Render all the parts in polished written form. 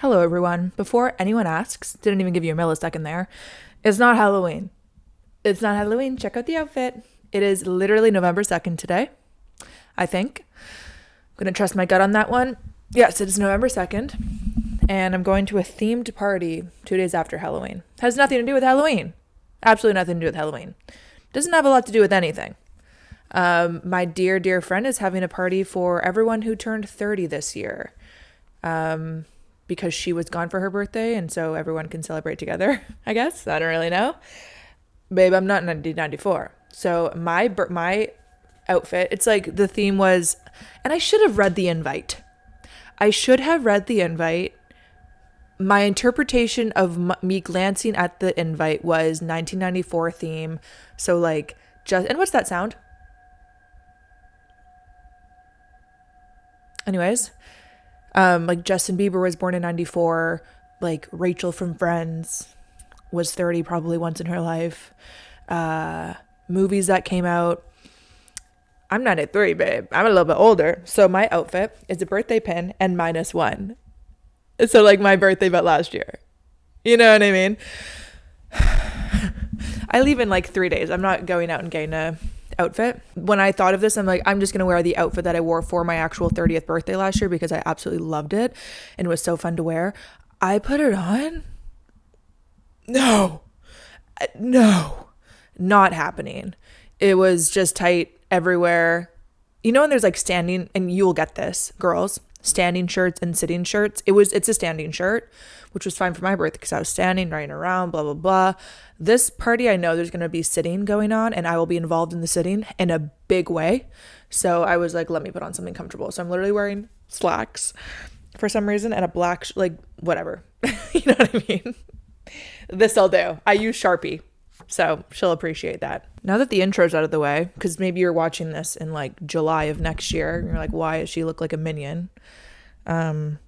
Hello, everyone. Before anyone asks, didn't even give you a millisecond there. It's not Halloween. It's not Halloween. Check out the outfit. It is literally November 2nd today, I think. I'm going to trust my gut on that one. Yes, it is November 2nd. And I'm going to a themed party 2 days after Halloween. Has nothing to do with Halloween. Absolutely nothing to do with Halloween. Doesn't have a lot to do with anything. My dear friend is having a party for everyone who turned 30 this year. Because she was gone for her birthday, and so everyone can celebrate together, I guess. I don't really know. Babe, I'm not 1994. So my outfit, it's like the theme was, and I should have read the invite. My interpretation of me glancing at the invite was 1994 theme. So like, and what's that sound? Anyways, like Justin Bieber was born in 94, like Rachel from Friends was 30 probably once in her life. Movies that came out. I'm 93, babe. I'm a little bit older. So my outfit is a birthday pin and -1. So like my birthday but last year. You know what I mean? I leave in like 3 days. I'm not going out and getting a outfit. When I thought of this, I'm like, I'm just gonna wear the outfit that I wore for my actual 30th birthday last year because I absolutely loved it and it was so fun to wear. I put it on. No, not happening. It was just tight everywhere. You know when there's like standing, and you will get this, girls, standing shirts and sitting shirts. It's a standing shirt, which was fine for my birthday because I was standing, running around, blah, blah, blah. This party, I know there's going to be sitting going on and I will be involved in the sitting in a big way. So I was like, let me put on something comfortable. So I'm literally wearing slacks for some reason and a black, like whatever. You know what I mean? This I'll do. I use Sharpie. So she'll appreciate that. Now that the intro's out of the way, because maybe you're watching this in like July of next year, and you're like, why does she look like a minion? Not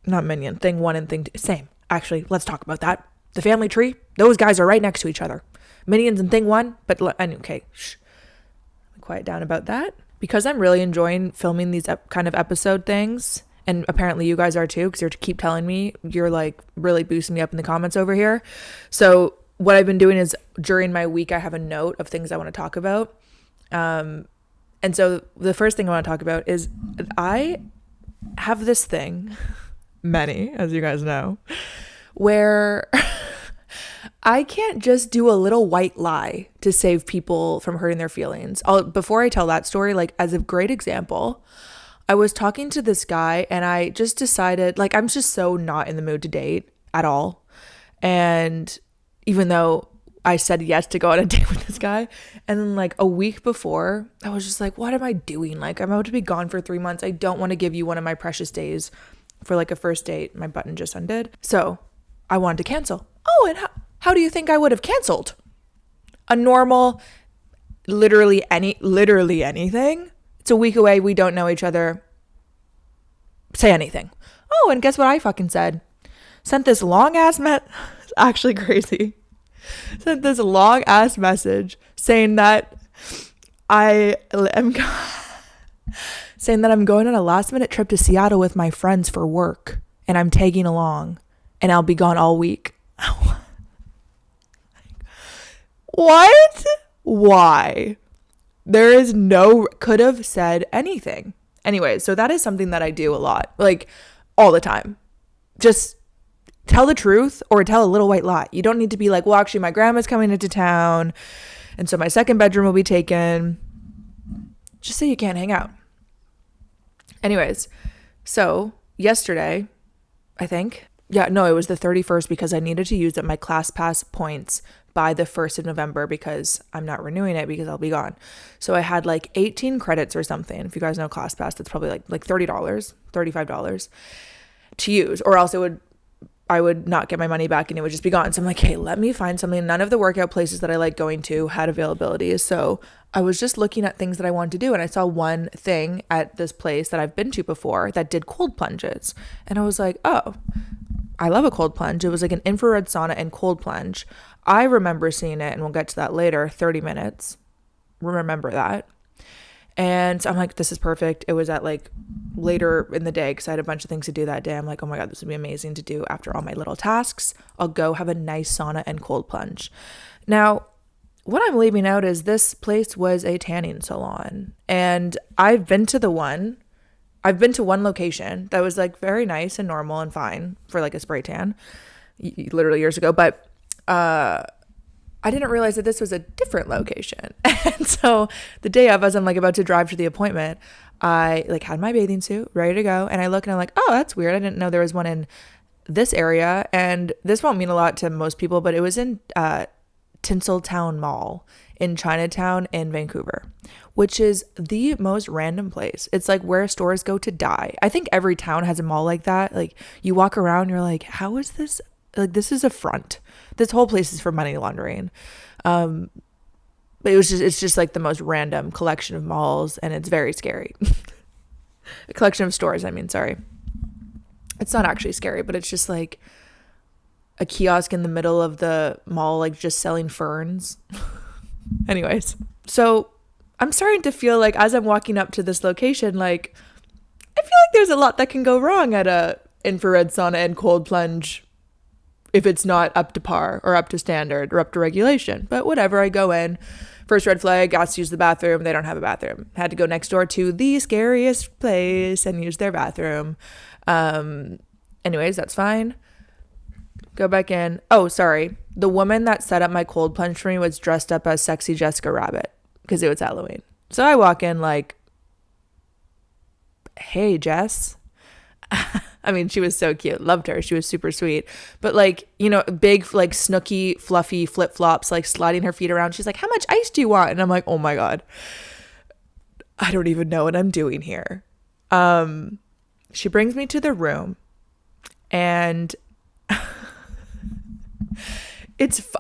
minion, thing 1 and thing 2, same. Actually, let's talk about that. The family tree, those guys are right next to each other. Minions and thing 1, but okay, shh. Quiet down about that. Because I'm really enjoying filming these kind of episode things, and apparently you guys are too, because you keep telling me, you're like really boosting me up in the comments over here. So what I've been doing is during my week, I have a note of things I want to talk about. And so the first thing I want to talk about is I have this thing, many, as you guys know, where I can't just do a little white lie to save people from hurting their feelings. Before I tell that story, like as a great example, I was talking to this guy and I just decided, like, I'm just so not in the mood to date at all. And even though I said yes to go on a date with this guy, and then like a week before, I was just like, what am I doing? Like, I'm about to be gone for 3 months. I don't want to give you one of my precious days for like a first date. My button just undid. So I wanted to cancel. Oh, and how do you think I would have canceled? A normal, literally anything. It's a week away. We don't know each other. Say anything. Oh, and guess what I fucking said? Sent this long ass it's actually crazy. Sent this long ass message saying that I'm going on a last minute trip to Seattle with my friends for work and I'm tagging along and I'll be gone all week. What? Why? There is could have said anything. Anyway, so that is something that I do a lot, like all the time. Just tell the truth or tell a little white lie. You don't need to be like, well, actually my grandma's coming into town and so my second bedroom will be taken. Just say you can't hang out. Anyways, so yesterday, I think, it was the 31st because I needed to use up my ClassPass points by the 1st of November because I'm not renewing it because I'll be gone. So I had like 18 credits or something. If you guys know ClassPass, that's probably like $30, $35 to use, or else I would not get my money back and it would just be gone. So I'm like, hey, let me find something. None of the workout places that I like going to had availability. So I was just looking at things that I wanted to do. And I saw one thing at this place that I've been to before that did cold plunges. And I was like, oh, I love a cold plunge. It was like an infrared sauna and cold plunge. I remember seeing it, and we'll get to that later, 30 minutes. Remember that. And so I'm like, this is perfect. It was at like later in the day because I had a bunch of things to do that day. I'm like, oh my God, this would be amazing to do after all my little tasks. I'll go have a nice sauna and cold plunge. Now, what I'm leaving out is this place was a tanning salon. And I've been to one location that was like very nice and normal and fine for like a spray tan literally years ago. But I didn't realize that this was a different location. And so the day of, as I'm like about to drive to the appointment, I like had my bathing suit ready to go. And I look and I'm like, oh, that's weird. I didn't know there was one in this area. And this won't mean a lot to most people, but it was in Tinseltown Mall in Chinatown in Vancouver, which is the most random place. It's like where stores go to die. I think every town has a mall like that. Like you walk around, you're like, how is this? Like, this is a front. This whole place is for money laundering. But it's just like the most random collection of malls, and it's very scary. A collection of stores, I mean, sorry. It's not actually scary, but it's just like a kiosk in the middle of the mall, like just selling ferns. Anyways, so I'm starting to feel like as I'm walking up to this location, like I feel like there's a lot that can go wrong at a infrared sauna and cold plunge if it's not up to par or up to standard or up to regulation. But whatever, I go in. First red flag, asked to use the bathroom. They don't have a bathroom. Had to go next door to the scariest place and use their bathroom. Anyways, that's fine. Go back in. Oh, sorry. The woman that set up my cold plunge for me was dressed up as sexy Jessica Rabbit because it was Halloween. So I walk in like, hey, Jess. I mean, she was so cute. Loved her. She was super sweet. But like, you know, big, like snooky, fluffy flip-flops, like sliding her feet around. She's like, how much ice do you want? And I'm like, oh my God. I don't even know what I'm doing here. She brings me to the room and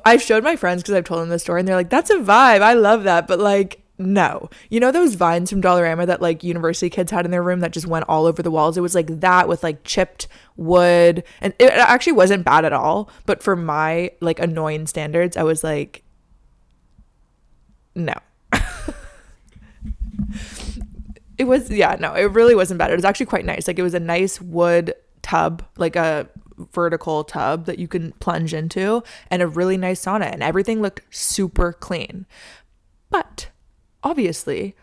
I've showed my friends because I've told them the story and they're like, that's a vibe. I love that. But like, no, you know those vines from Dollarama that like university kids had in their room that just went all over the walls? It was like that with like chipped wood, and it actually wasn't bad at all, but for my like annoying standards, I was like, no. It was, yeah, no, it really wasn't bad. It was actually quite nice. Like it was a nice wood tub, like a vertical tub that you can plunge into, and a really nice sauna, and everything looked super clean. But obviously,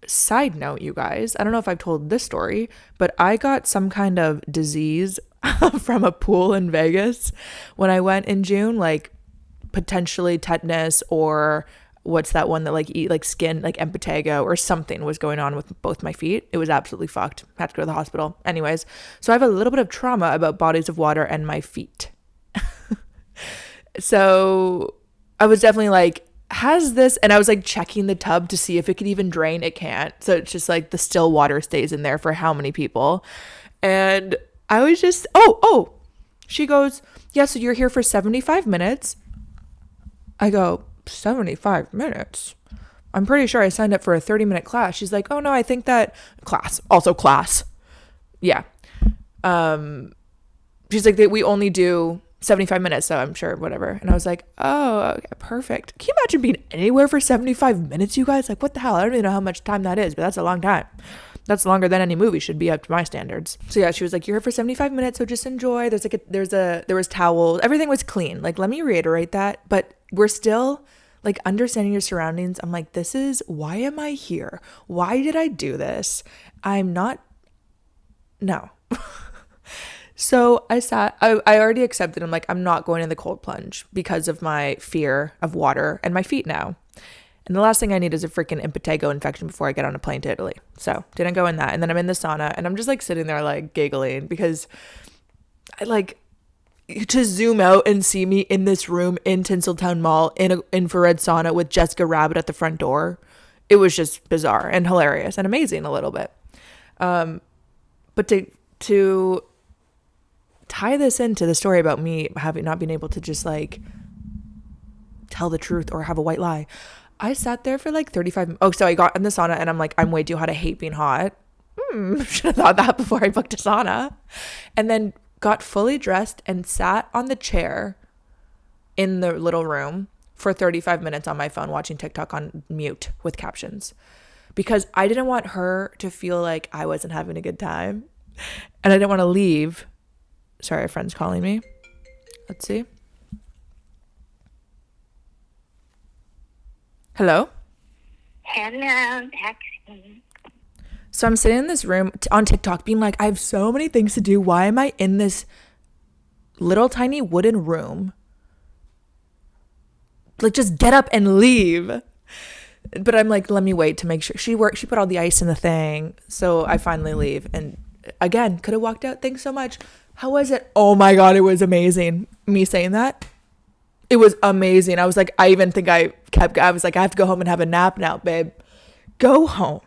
side note, you guys, I don't know if I've told this story, but I got some kind of disease from a pool in Vegas when I went in June, like potentially tetanus, or what's that one that like eat like skin, like impetigo or something was going on with both my feet. It was absolutely fucked. Had to go to the hospital. Anyways, so I have a little bit of trauma about bodies of water and my feet. So I was definitely like, has this, and I was like checking the tub to see if it could even drain. It can't. So it's just like the still water stays in there for how many people. And I was just, oh, she goes, yeah, so you're here for 75 minutes. I go, 75 minutes? I'm pretty sure I signed up for a 30-minute class. She's like, oh no, I think that class. Yeah. She's like, we only do 75 minutes, so I'm sure, whatever. And I was like, oh, okay, perfect. Can you imagine being anywhere for 75 minutes, you guys? Like, what the hell? I don't even know how much time that is, but that's a long time. That's longer than any movie should be up to my standards. So yeah, she was like, you're here for 75 minutes, so just enjoy. There was towels. Everything was clean. Like, let me reiterate that. But we're still like understanding your surroundings. I'm like, why am I here? Why did I do this? No. So I already accepted. I'm like, I'm not going in the cold plunge because of my fear of water and my feet now. And the last thing I need is a freaking impetigo infection before I get on a plane to Italy. So didn't go in that. And then I'm in the sauna and I'm just like sitting there like giggling because I like to zoom out and see me in this room in Tinseltown Mall in an infrared sauna with Jessica Rabbit at the front door. It was just bizarre and hilarious and amazing a little bit. But to tie this into the story about me having not been able to just like tell the truth or have a white lie, I sat there for like 35. So I got in the sauna and I'm like, I'm way too hot. I hate being hot. Should have thought that before I booked a sauna. And then got fully dressed and sat on the chair in the little room for 35 minutes on my phone watching TikTok on mute with captions. because I didn't want her to feel like I wasn't having a good time. And I didn't want to leave. Sorry, a friend's calling me. Let's see. Hello? Hello, Taxi. So I'm sitting in this room on TikTok being like, I have so many things to do. Why am I in this little tiny wooden room? Like, just get up and leave. But I'm like, let me wait to make sure. She put all the ice in the thing. So I finally leave. And again, could have walked out. Thanks so much. How was it? Oh my God, it was amazing. Me saying that, it was amazing. I was like, I was like, I have to go home and have a nap now, babe. Go home.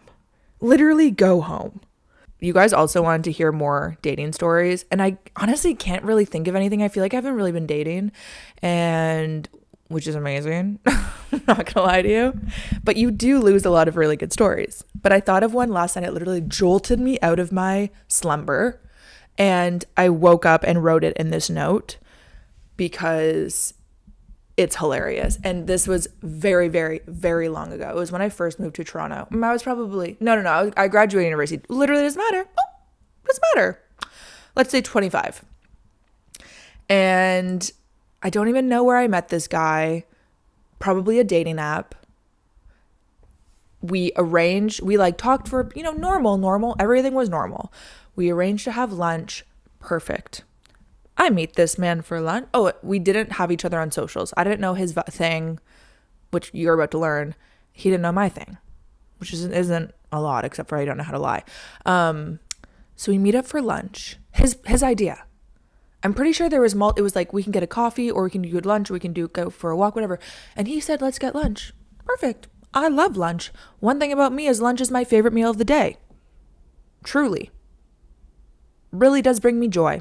Literally go home. You guys also wanted to hear more dating stories. And I honestly can't really think of anything. I feel like I haven't really been dating, and which is amazing. I'm not gonna lie to you. But you do lose a lot of really good stories. But I thought of one last night. It literally jolted me out of my slumber. And I woke up and wrote it in this note because it's hilarious. And this was very, very, very long ago. It was when I first moved to Toronto. I was probably, no. I graduated university. Literally doesn't matter. Doesn't matter. Let's say 25. And I don't even know where I met this guy. Probably a dating app. We talked for, normal. Everything was normal. We arranged to have lunch. Perfect. I meet this man for lunch. Oh, we didn't have each other on socials. I didn't know his thing, which you're about to learn. He didn't know my thing, which isn't a lot, except for I don't know how to lie. So we meet up for lunch. His idea. I'm pretty sure there was it was like, we can get a coffee, or we can do good lunch, or we can go for a walk, whatever. And he said, let's get lunch. Perfect. I love lunch. One thing about me is lunch is my favorite meal of the day. Truly. Really does bring me joy.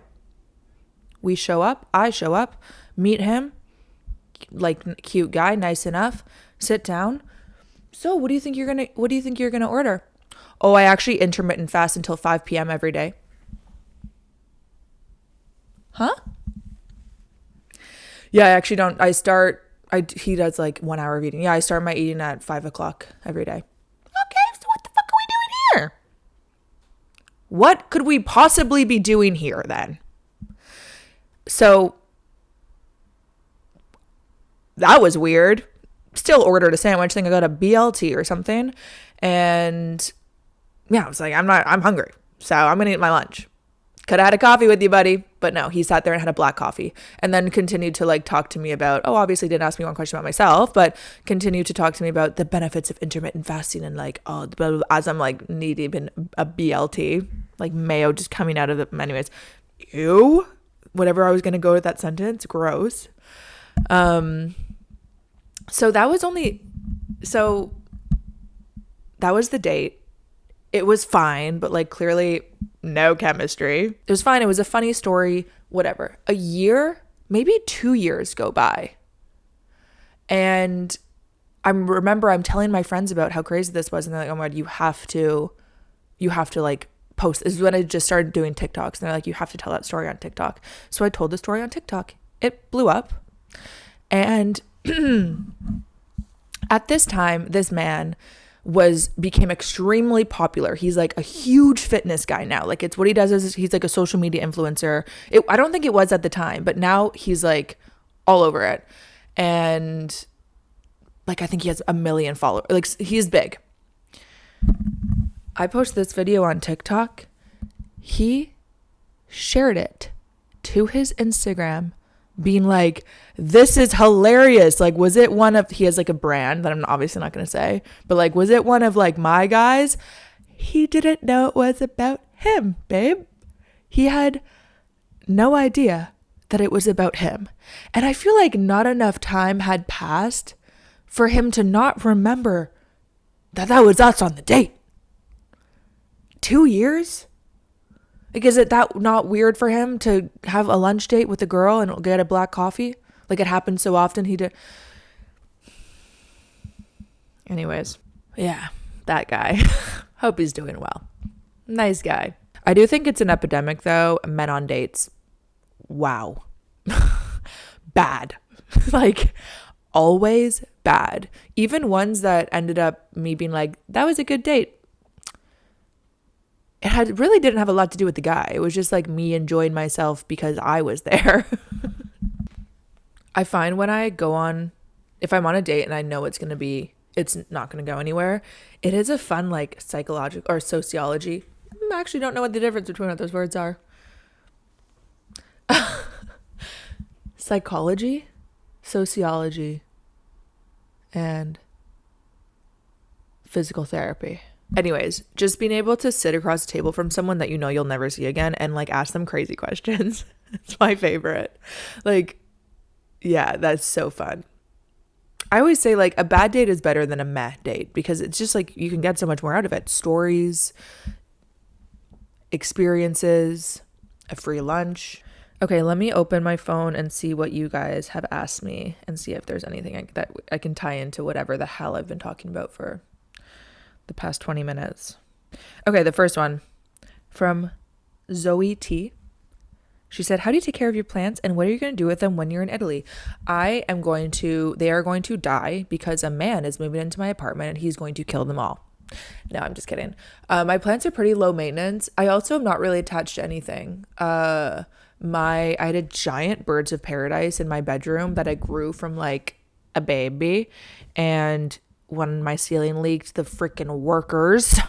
I show up, meet him, like, cute guy, nice enough, sit down. So what do you think you're gonna order? Oh, I actually intermittent fast until 5 p.m. every day. Huh? Yeah, I actually don't. He does like 1 hour of eating. Yeah, I start my eating at 5 o'clock every day. Okay, so what the fuck are we doing here? What could we possibly be doing here then? So that was weird. Still ordered a sandwich. I think I got a BLT or something. And yeah, I was like, I'm hungry. So I'm going to eat my lunch. Could have had a coffee with you, buddy. But no, he sat there and had a black coffee, and then continued to like talk to me about, obviously didn't ask me one question about myself, but continued to talk to me about the benefits of intermittent fasting, and like, blah, blah, blah, as I'm like knee deep in a BLT, like mayo just coming out of the, anyways, ew, whatever I was going to go with that sentence, gross. So that was the date. It was fine, but like clearly no chemistry. It was fine. It was a funny story, whatever. A year, maybe 2 years go by. And I'm telling my friends about how crazy this was. And they're like, oh my God, you have to like post. This is when I just started doing TikToks. And they're like, you have to tell that story on TikTok. So I told the story on TikTok. It blew up. And at this time, this man became extremely popular. He's like a huge fitness guy now. Like, it's what he does is he's like a social media influencer. I don't think it was at the time, but now he's like all over it. And like, I think he has 1 million followers. Like, he's big. I posted this video on TikTok. He shared it to his Instagram, being like, this is hilarious. Like, was it he has like a brand that I'm obviously not going to say, but like, was it one of like my guys? He didn't know it was about him, babe. He had no idea that it was about him. And I feel like not enough time had passed for him to not remember that was us on the date. 2 years? Like, is it that not weird for him to have a lunch date with a girl and get a black coffee? Like, it happens so often. He did. Anyways, yeah, that guy. Hope he's doing well. Nice guy. I do think it's an epidemic, though. Men on dates. Wow. Bad. Like, always bad. Even ones that ended up me being like, that was a good date. It really didn't have a lot to do with the guy. It was just like me enjoying myself because I was there. I find when I go on, if I'm on a date and I know it's not going to go anywhere, it is a fun like psychological or sociology. I actually don't know what the difference between what those words are. Psychology, sociology, and physical therapy. Anyways, just being able to sit across the table from someone that you know you'll never see again and like ask them crazy questions. It's my favorite. Like, yeah, that's so fun. I always say like a bad date is better than a meh date because it's just like you can get so much more out of it. Stories, experiences, a free lunch. Okay, let me open my phone and see what you guys have asked me and see if there's anything that I can tie into whatever the hell I've been talking about for the past 20 minutes. Okay, the first one from Zoe T. She said, how do you take care of your plants and what are you going to do with them when you're in Italy? They are going to die because a man is moving into my apartment and he's going to kill them all. No, I'm just kidding. My plants are pretty low maintenance. I also am not really attached to anything. I had a giant birds of paradise in my bedroom that I grew from like a baby. And when my ceiling leaked, the freaking workers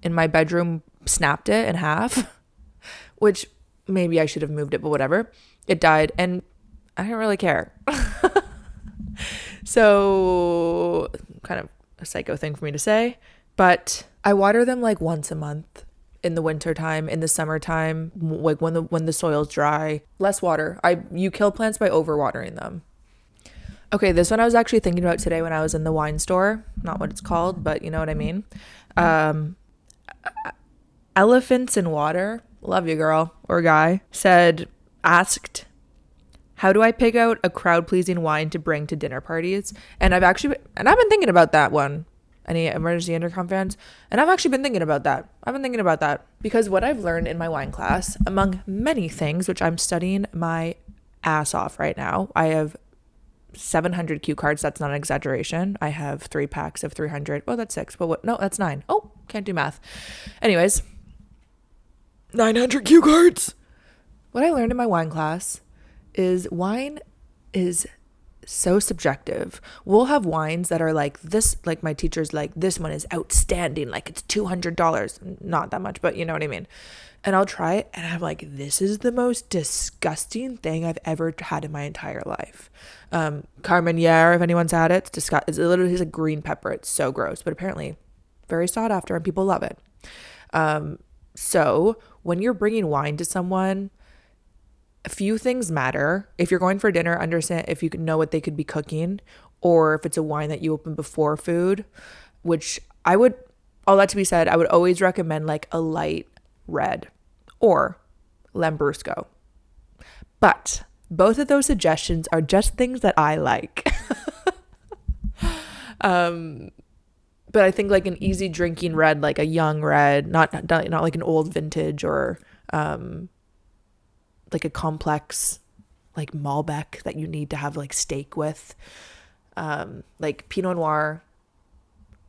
in my bedroom snapped it in half, which maybe I should have moved it, but whatever. It died and I didn't really care. So kind of a psycho thing for me to say, but I water them like once a month in the wintertime, in the summertime, like when the soil's dry, less water. You kill plants by overwatering them. Okay, this one I was actually thinking about today when I was in the wine store. Not what it's called, but you know what I mean. Elephants in Water, love you girl or guy, asked, how do I pick out a crowd-pleasing wine to bring to dinner parties? And I've been thinking about that one. Any emergency intercom fans? And I've actually been thinking about that. Because what I've learned in my wine class, among many things, which I'm studying my ass off right now, I have 700 cue cards. That's not an exaggeration. I have 3 packs of 300. Oh, that's 6. But what? No, that's 9. Oh, can't do math. Anyways, 900 cue cards. What I learned in my wine class is wine is so subjective. We'll have wines that are like this, like my teacher's like, this one is outstanding. Like it's $200. Not that much, but you know what I mean. And I'll try it and I'm like, this is the most disgusting thing I've ever had in my entire life. Carmenere, if anyone's had it, it's literally like green pepper. It's so gross, but apparently very sought after and people love it. So when you're bringing wine to someone, a few things matter. If you're going for dinner, understand if you know what they could be cooking, or if it's a wine that you open before food, which all that to be said, I would always recommend like a light red or Lambrusco. But both of those suggestions are just things that I like. But I think like an easy drinking red, like a young red, not like an old vintage or like a complex like Malbec that you need to have like steak with, like Pinot Noir.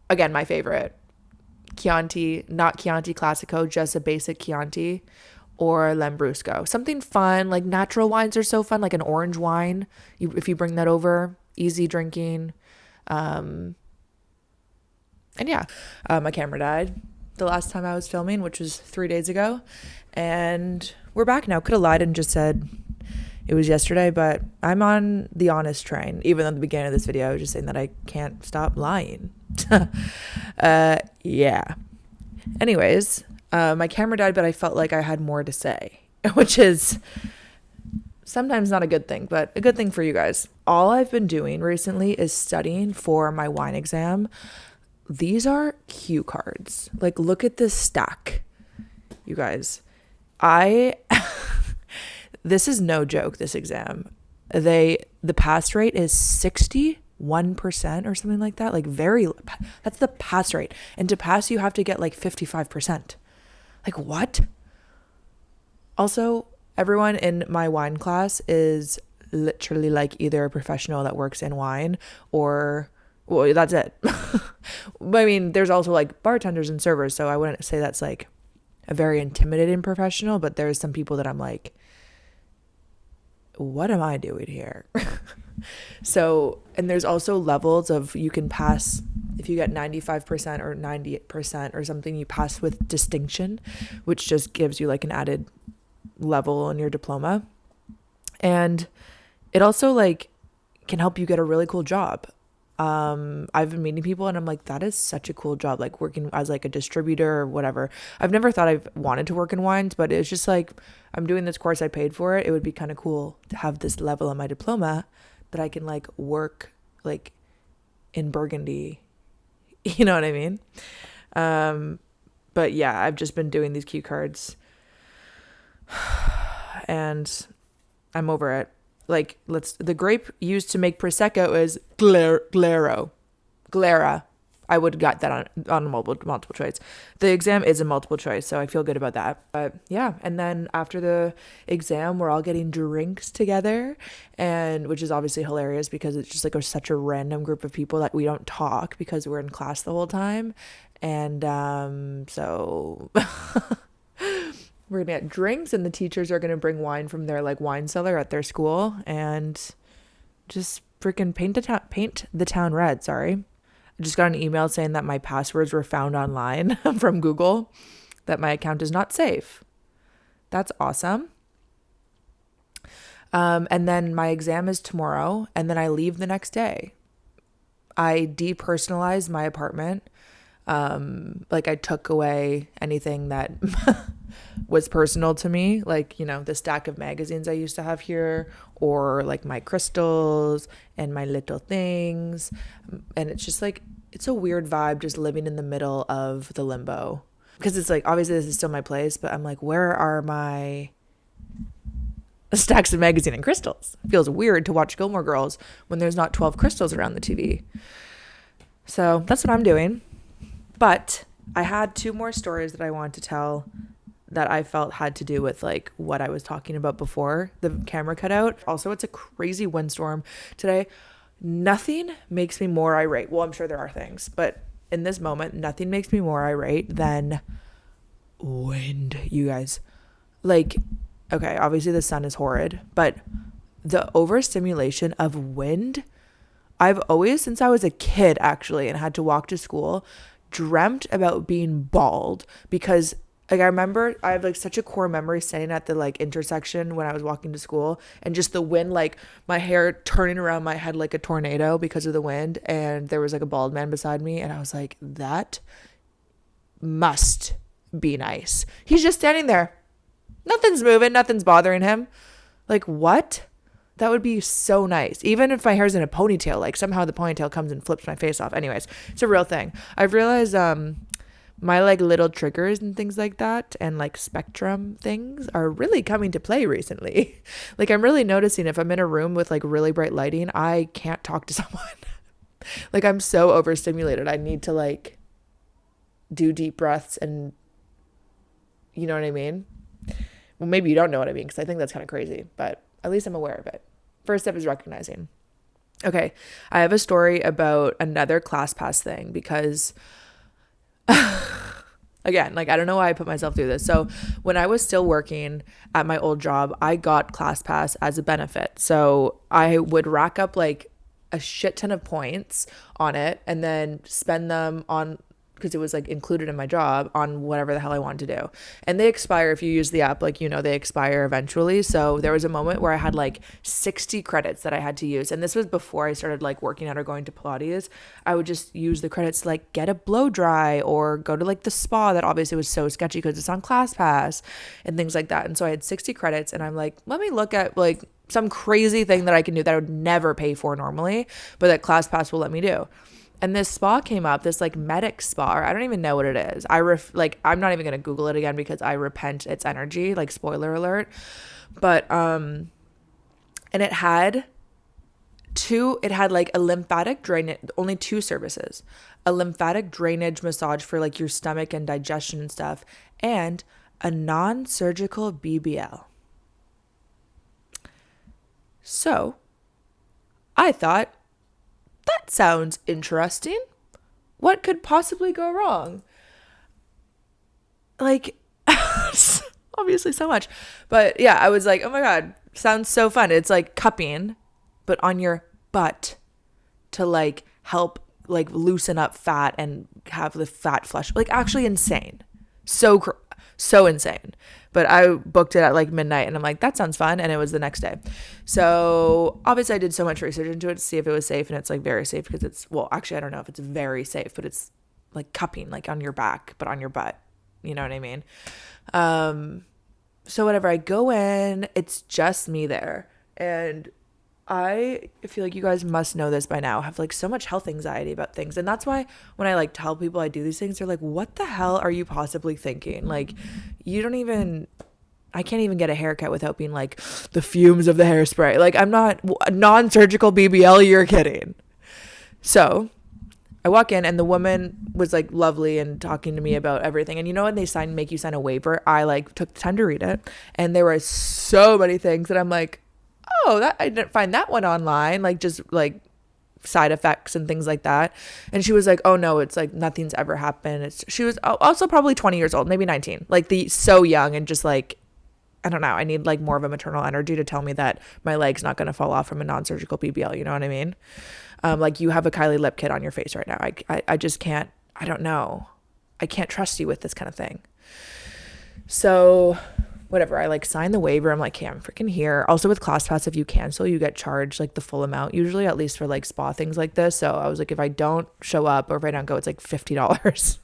Again, my favorite. Chianti, not Chianti Classico, just a basic Chianti, or Lambrusco. Something fun, like natural wines are so fun, like an orange wine. If you bring that over, easy drinking. And yeah, my camera died the last time I was filming, which was 3 days ago. And we're back now. Could have lied and just said it was yesterday, but I'm on the honest train. Even at the beginning of this video, I was just saying that I can't stop lying. Yeah. Anyways, my camera died, but I felt like I had more to say, which is sometimes not a good thing, but a good thing for you guys. All I've been doing recently is studying for my wine exam. These are cue cards. Like, look at this stack, you guys. This is no joke, this exam. The pass rate is 61% or something like that. Like that's the pass rate. And to pass, you have to get like 55%. Like what? Also, everyone in my wine class is literally like either a professional that works in wine or, well, that's it. But I mean, there's also like bartenders and servers, so I wouldn't say that's like a very intimidating professional, but there's some people that I'm like, what am I doing here? So, and there's also levels of, you can pass if you get 95% or 98% or something, you pass with distinction, which just gives you like an added level on your diploma. And it also like can help you get a really cool job. I've been meeting people and I'm like, that is such a cool job, like working as like a distributor or whatever. I've never thought I've wanted to work in wines, but it's just like, I'm doing this course, I paid for it. It would be kind of cool to have this level on my diploma that I can like work like in Burgundy. You know what I mean? But yeah, I've just been doing these cue cards and I'm over it. Like, the grape used to make Prosecco is Glera. I would got that on multiple choice. The exam is a multiple choice, so I feel good about that. But yeah, and then after the exam, we're all getting drinks together, and which is obviously hilarious because it's just like such a random group of people that we don't talk because we're in class the whole time. And so we're gonna get drinks, and the teachers are gonna bring wine from their like wine cellar at their school, and just freaking paint the town red. Sorry, I just got an email saying that my passwords were found online from Google, that my account is not safe. That's awesome. And then my exam is tomorrow, and then I leave the next day. I depersonalized my apartment. Like I took away anything that was personal to me, like, you know, the stack of magazines I used to have here, or like my crystals and my little things. And it's just like, it's a weird vibe just living in the middle of the limbo, because it's like, obviously this is still my place, but I'm like, where are my stacks of magazine and crystals? It feels weird to watch Gilmore Girls when there's not 12 crystals around the TV. So that's what I'm doing. But I had 2 more stories that I wanted to tell that I felt had to do with like what I was talking about before the camera cut out. Also, it's a crazy windstorm today. Nothing makes me more irate. Well, I'm sure there are things, but in this moment, nothing makes me more irate than wind, you guys. Like, okay, obviously the sun is horrid, but the overstimulation of wind, I've always, since I was a kid actually, and had to walk to school, dreamt about being bald, because like I remember I have like such a core memory standing at the like intersection when I was walking to school, and just the wind, like my hair turning around my head like a tornado because of the wind, and there was like a bald man beside me, and I was like, that must be nice. He's just standing there, nothing's moving, nothing's bothering him. Like, what? That would be so nice. Even if my hair's in a ponytail, like somehow the ponytail comes and flips my face off. Anyways, it's a real thing. I've realized my like little triggers and things like that, and like spectrum things, are really coming to play recently. Like, I'm really noticing if I'm in a room with like really bright lighting, I can't talk to someone. Like, I'm so overstimulated. I need to like do deep breaths, and you know what I mean? Well, maybe you don't know what I mean, because I think that's kind of crazy, but at least I'm aware of it. First step is recognizing. Okay, I have a story about another ClassPass thing, because again, like, I don't know why I put myself through this. So when I was still working at my old job, I got ClassPass as a benefit. So I would rack up like a shit ton of points on it, and then spend them on, because it was like included in my job, on whatever the hell I wanted to do. And they expire if you use the app, like, you know, they expire eventually. So there was a moment where I had like 60 credits that I had to use. And this was before I started like working out or going to Pilates. I would just use the credits to like get a blow dry, or go to like the spa that obviously was so sketchy because it's on ClassPass and things like that. And so I had 60 credits, and I'm like, let me look at like some crazy thing that I can do that I would never pay for normally, but that ClassPass will let me do. And this spa came up, this like medic spa, or I don't even know what it is. I'm not even going to Google it again because I repent its energy, like, spoiler alert. But, and it had like a lymphatic drainage, only 2 services, a lymphatic drainage massage for like your stomach and digestion and stuff, and a non-surgical BBL. So I thought, that sounds interesting. What could possibly go wrong? Like, obviously so much. But yeah, I was like, oh my God, sounds so fun. It's like cupping, but on your butt to like help like loosen up fat and have the fat flush. Like actually insane. So insane. But I booked it at like midnight and I'm like, that sounds fun. And it was the next day. So obviously I did so much research into it to see if it was safe. And it's like very safe because it's, well, actually, I don't know if it's very safe, but it's like cupping, like on your back, but on your butt. You know what I mean? So whatever, I go in, it's just me there. And I feel like you guys must know this by now. I have like so much health anxiety about things. And that's why when I like tell people I do these things, they're like, what the hell are you possibly thinking? Like, I can't even get a haircut without being like the fumes of the hairspray. Like, I'm not non-surgical BBL. You're kidding. So I walk in and the woman was like lovely and talking to me about everything. And you know when they make you sign a waiver, I like took the time to read it. And there were so many things that I'm like, oh, that I didn't find that one online, like just like side effects and things like that. And she was like, oh no, it's like nothing's ever happened. She was also probably 20 years old, maybe 19, like so young and just like, I don't know. I need like more of a maternal energy to tell me that my leg's not going to fall off from a non-surgical BBL. You know what I mean? Like you have a Kylie lip kit on your face right now. I just can't, I don't know. I can't trust you with this kind of thing. So whatever, I like sign the waiver. I'm like, hey, I'm freaking here. Also with ClassPass, if you cancel, you get charged like the full amount, usually, at least for like spa things like this. So I was like, if I don't show up or if I don't go, it's like $50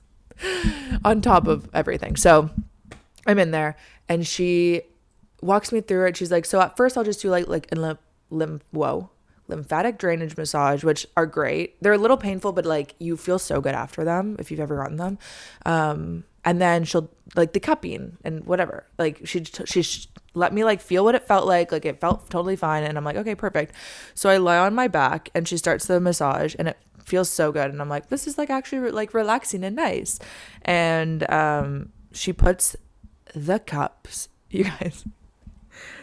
on top of everything. So I'm in there and she walks me through it. She's like, so at first I'll just do like a lymphatic drainage massage, which are great. They're a little painful, but like you feel so good after them if you've ever gotten them. And then she'll like the cupping and whatever. Like she let me like feel what it felt like. Like it felt totally fine. And I'm like, okay, perfect. So I lie on my back and she starts the massage and it feels so good. And I'm like, this is like actually like relaxing and nice. And she puts the cups, you guys.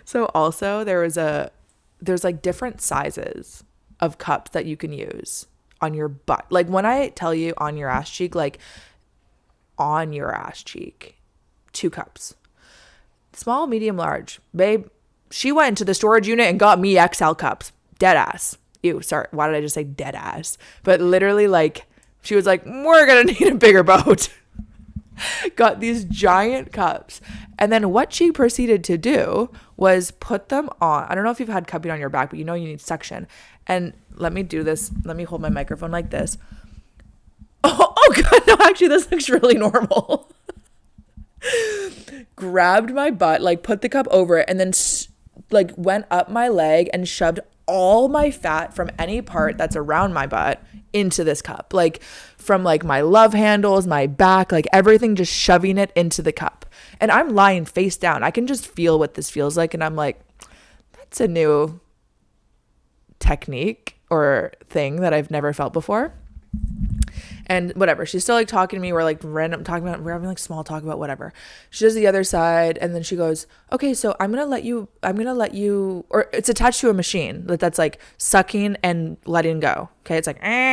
So also there's like different sizes of cups that you can use on your butt. Like when I tell you on your ass cheek, like on your ass cheek, 2 cups, small, medium, large. Babe, she went into the storage unit and got me XL cups. Dead ass. Ew, sorry. Why did I just say dead ass? But literally like, she was like, we're going to need a bigger boat. Got these giant cups. And then what she proceeded to do was put them on. I don't know if you've had cupping on your back, but you know you need suction. And let me do this. Let me hold my microphone like this. Oh God, no, actually this looks really normal. Grabbed my butt, like put the cup over it, and then like went up my leg and shoved all my fat from any part that's around my butt into this cup. Like from like my love handles, my back, like everything, just shoving it into the cup. And I'm lying face down. I can just feel what this feels like. And I'm like, that's a new technique or thing that I've never felt before. And whatever, she's still like talking to me. We're like random talking about, we're having like small talk about whatever. She does the other side. And then she goes, okay, so I'm going to let you, or it's attached to a machine that's like sucking and letting go. Okay. It's like, and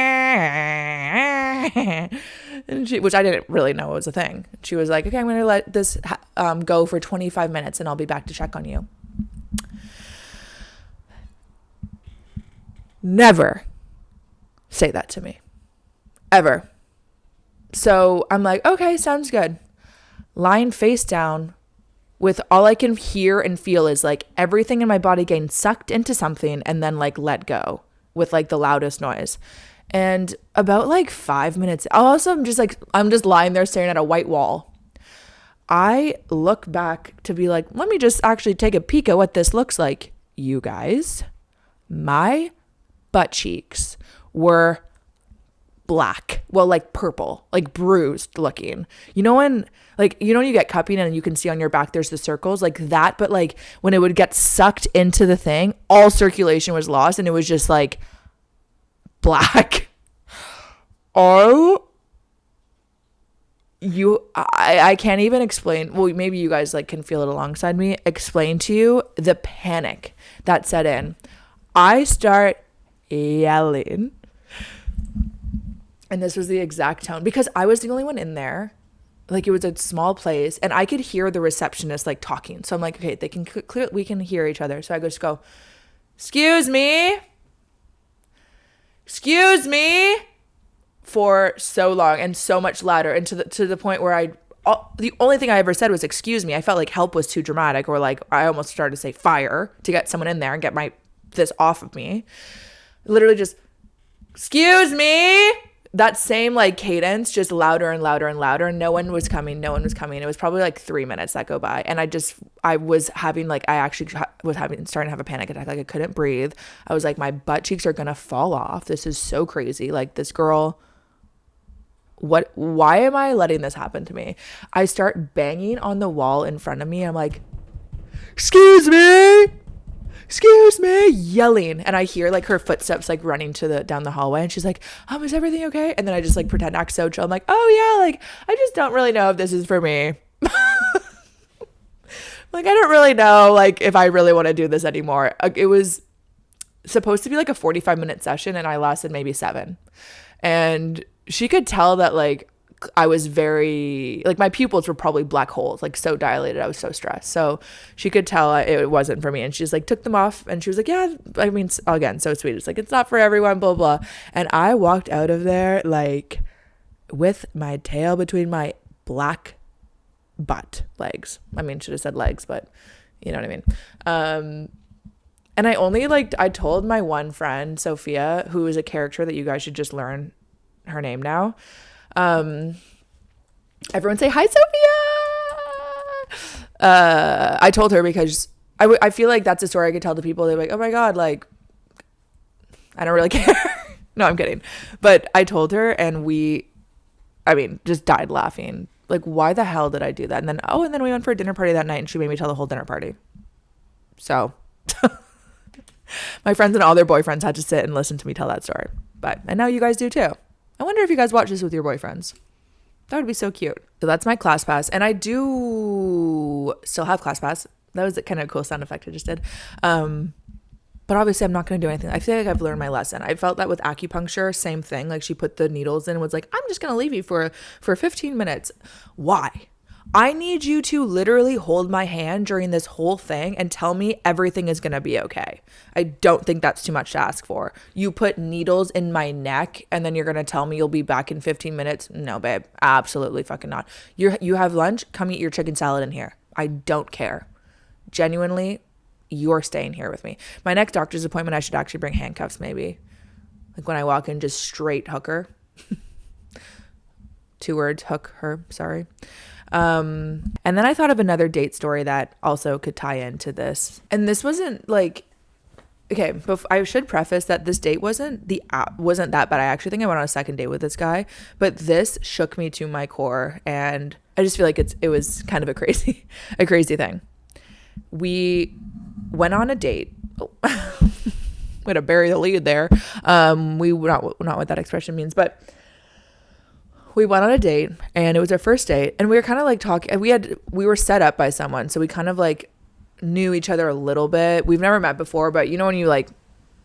which I didn't really know was a thing. She was like, okay, I'm going to let this go for 25 minutes and I'll be back to check on you. Never say that to me. Ever. So I'm like, okay, sounds good. Lying face down with all I can hear and feel is like everything in my body getting sucked into something and then like let go with like the loudest noise. And about like 5 minutes, I'm just lying there staring at a white wall. I look back to be like, let me just actually take a peek at what this looks like. You guys, my butt cheeks were black, well, like purple, like bruised looking. You know when you get cupping and you can see on your back there's the circles like that, but like when it would get sucked into the thing, all circulation was lost and it was just like black. Oh I can't even explain. Well, maybe you guys like can feel it alongside me. Explain to you the panic that set in. I start yelling. And this was the exact tone because I was the only one in there. Like it was a small place and I could hear the receptionist like talking. So I'm like, okay, they can we can hear each other. So I just go, excuse me, for so long and so much louder. And to the point where the only thing I ever said was, excuse me. I felt like help was too dramatic, or like I almost started to say fire to get someone in there and get this off of me. Literally just, excuse me. That same like cadence, just louder and louder and louder. No one was coming. It was probably like 3 starting to have a panic attack. Like I couldn't breathe. I was like, my butt cheeks are gonna fall off. This is so crazy. Like this girl, why am I letting this happen to me? I start banging on the wall in front of me. I'm like, excuse me, yelling. And I hear like her footsteps like running down the hallway, and she's like, is everything okay? And then I just like pretend to act so chill. I'm like, oh yeah, like I just don't really know if this is for me. Like I don't really know like if I really want to do this anymore. It was supposed to be like a 45-minute session and I lasted maybe 7. And she could tell that like I was very, like my pupils were probably black holes, like so dilated. I was so stressed. So she could tell it wasn't for me. And she's like, took them off. And she was like, yeah, I mean, again, so sweet. It's like, it's not for everyone, blah, blah. And I walked out of there like with my tail between my black legs. I mean, should have said legs, but you know what I mean? And I told my one friend, Sophia, who is a character that you guys should just learn her name now. Everyone say hi, Sophia. I told her because I feel like that's a story I could tell to people. They're like, oh my God, like, I don't really care. No, I'm kidding. But I told her and just died laughing. Like, why the hell did I do that? And then we went for a dinner party that night and she made me tell the whole dinner party. So my friends and all their boyfriends had to sit and listen to me tell that story. And now you guys do too. I wonder if you guys watch this with your boyfriends. That would be so cute. So that's my class pass. And I do still have class pass. That was kind of a cool sound effect I just did. But obviously I'm not going to do anything. I feel like I've learned my lesson. I felt that with acupuncture, same thing. Like she put the needles in and was like, I'm just going to leave you for 15 minutes. Why? I need you to literally hold my hand during this whole thing and tell me everything is going to be okay. I don't think that's too much to ask for. You put needles in my neck and then you're going to tell me you'll be back in 15 minutes? No, babe. Absolutely fucking not. You have lunch? Come eat your chicken salad in here. I don't care. Genuinely, you're staying here with me. My next doctor's appointment, I should actually bring handcuffs maybe. Like when I walk in, just straight hook her. 2 words, hook her, sorry. And then I thought of another date story that also could tie into this. And this wasn't like, okay, but I should preface that this date wasn't that bad. I actually think I went on a second date with this guy, but this shook me to my core. And I just feel like it was kind of a crazy thing. We went on a date. Way to bury the lead there. We not what that expression means, but we went on a date and it was our first date and we were kind of like talking. We were set up by someone, so we kind of like knew each other a little bit. We've never met before, but you know when you like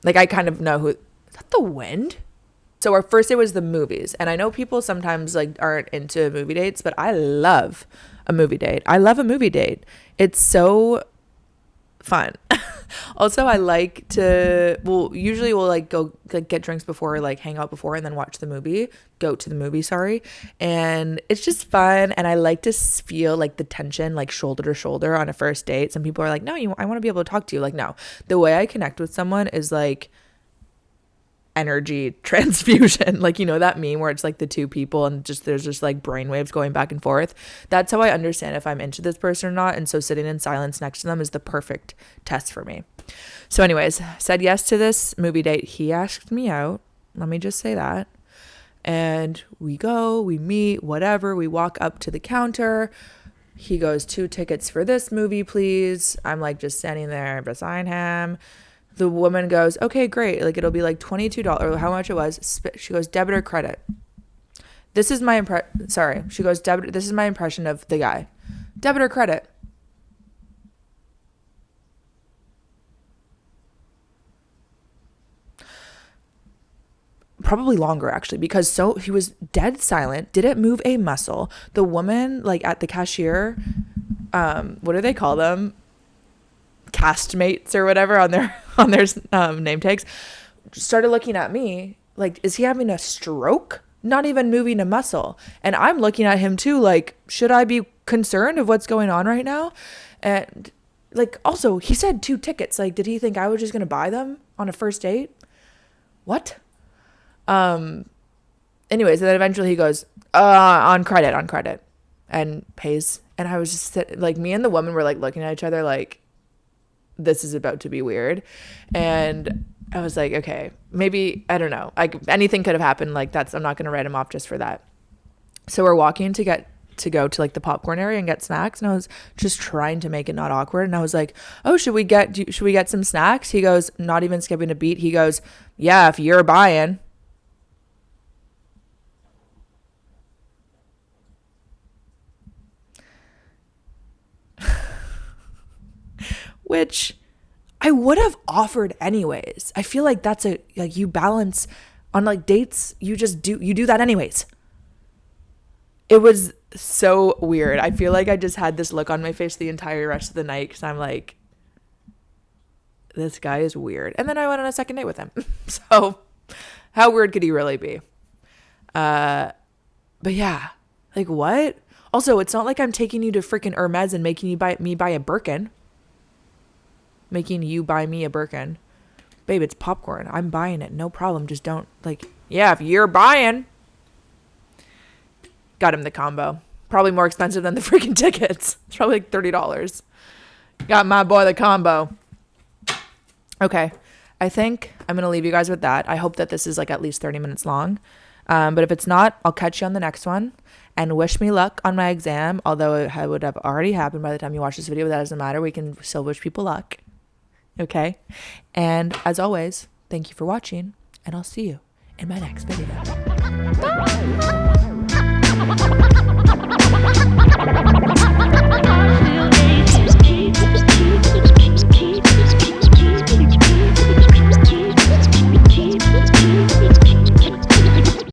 I kind of know who. Is that the wind? So our first date was the movies, and I know people sometimes like aren't into movie dates, but I love a movie date. It's so fun. Also, I like to, usually we'll like go like get drinks before, like hang out before and then go to the movie, sorry. And it's just fun. And I like to feel like the tension, like shoulder to shoulder on a first date. Some people are like, no, I want to be able to talk to you. Like, no, the way I connect with someone is like energy transfusion. Like, you know that meme where it's like the two people and there's just like brainwaves going back and forth. That's how I understand if I'm into this person or not. And so sitting in silence next to them is the perfect test for me. So anyways, said yes to this movie date. He asked me out. Let me just say that. And we meet, whatever. We walk up to the counter. He goes, 2 tickets for this movie, please. I'm like just standing there beside him. The woman goes, okay, great. Like it'll be like $22, how much it was. She goes, debit or credit. This is my sorry. She goes, debit. This is my impression of the guy. Debit or credit? Probably longer, actually, because he was dead silent, didn't move a muscle. The woman, like at the cashier, what do they call them? Castmates or whatever on their name tags, started looking at me like, is he having a stroke? Not even moving a muscle. And I'm looking at him too, like, should I be concerned of what's going on right now? And like, also, he said 2 tickets. Like, did he think I was just gonna buy them on a first date? What? Anyways, and then eventually he goes, on credit, and pays. And I was just like, me and the woman were like looking at each other like, this is about to be weird. And I was like, okay, maybe, I don't know, like anything could have happened. Like, I'm not going to write him off just for that. So we're walking to go to like the popcorn area and get snacks. And I was just trying to make it not awkward. And I was like, oh, should we get some snacks? He goes, not even skipping a beat. He goes, yeah, if you're buying. Which I would have offered anyways. I feel like that's like you balance on like dates. You do that anyways. It was so weird. I feel like I just had this look on my face the entire rest of the night because I'm like, this guy is weird. And then I went on a second date with him. So how weird could he really be? But yeah, like what? Also, it's not like I'm taking you to freaking Hermes and making you buy a Birkin. Making you buy me a Birkin. Babe, it's popcorn. I'm buying it. No problem. Just don't, like, yeah, if you're buying. Got him the combo. Probably more expensive than the freaking tickets. It's probably like $30. Got my boy the combo. Okay. I think I'm going to leave you guys with that. I hope that this is like at least 30 minutes long. But if it's not, I'll catch you on the next one. And wish me luck on my exam. Although it would have already happened by the time you watch this video. But that doesn't matter. We can still wish people luck. Okay. And as always, thank you for watching. And I'll see you in my next video. Bye.